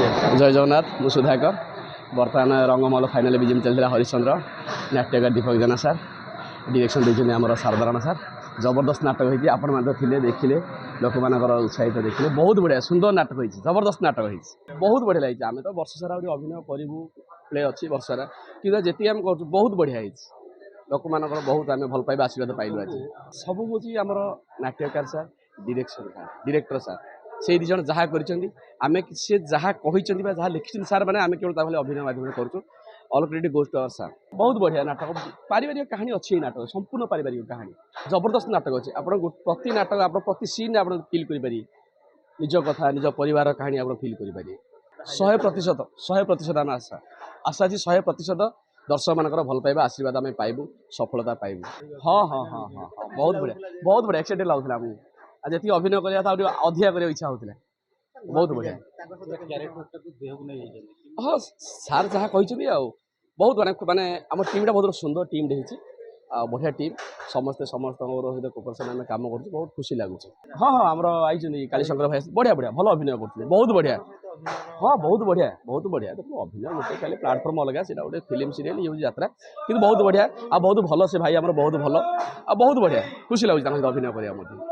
नमस्ते जय जगन्नाथ मु सुधाकर बर्तमान रंगमहल फाइनाल विजेम चलता हरिश्चंद्र नाट्यकार दीपक जेना सार डायरेक्शन देखते आम सारदारायण सार जबरदस्त नाटक होती आपण थे देखिले लोक मान उत्साहित देखिले बहुत बढ़िया सुंदर नाटक होती जबरदस्त नाटक होती बहुत बढ़िया लगी आम तो वर्ष सारा अभिनय करूँ प्ले अच्छी वर्ष सारा कि जी आम कर बहुत बढ़िया लोक मान बहुत आम भल पाइबा आशीर्वाद पाइलु आज सब हूँ आमर नाट्यकार सार डायरेक्टर सार से दी जन जहाँ करें सी जहाँ कहते जहाँ लिखिं सार मैंने आम केवल अभिनय माध्यम करूँ all credit goes to our sir बहुत बढ़िया नाटक पारिवारिक कहानी अच्छी नाटक संपूर्ण पारिवारिक कहानी जबरदस्त नाटक अच्छे आप प्रति नाटक आप प्रति सीन आप फिल करेंगे निज कथा निज परिवार कहानी आप फिल करेंगे 100% आम आशा आशा अच्छी 100% दर्शक मान भल पाइबा आशीर्वाद आम पाइबू सफलता पाइबू हाँ हाँ हाँ हाँ हाँ बहुत बढ़िया एक्साइटेड लगुला आमको जी अभिनय करवा अधिका करने इच्छा होता बहुत बढ़िया हाँ सार जहाँ कहते बहुत माने आम टीम बहुत सुंदर टीम बढ़िया टीम समस्ते समस्त सहित कोपरेसन आम कम कर बहुत खुशी लगुच हाँ हाँ आमर आई कालीशंकर भाई बढ़िया बढ़िया भल अभिनय करते बहुत बढ़िया हाँ बहुत बढ़िया देखो अभिनय गोटे खाली प्लाटफर्म अलग से गोटे फिल्म सीरियल ये यात्रा कि बहुत बढ़िया आ बहुत भल से भाई आम बहुत भल आ बहुत बढ़िया खुशी लगुच अभिनय करा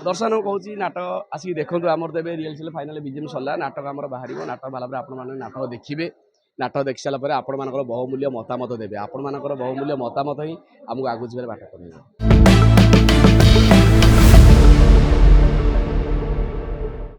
दर्शक कहूँ नाटक आसिक देखो आमर तो रियल फाइनाल विजेम सरला नाटक आम बाहर नाटक बाला आपने नाटक देखिए नाटक देखि सारापर आपण बहुमूल्य मतामत देवे आपण बहुमूल्य मतामत ही आमको आगुच बाट कर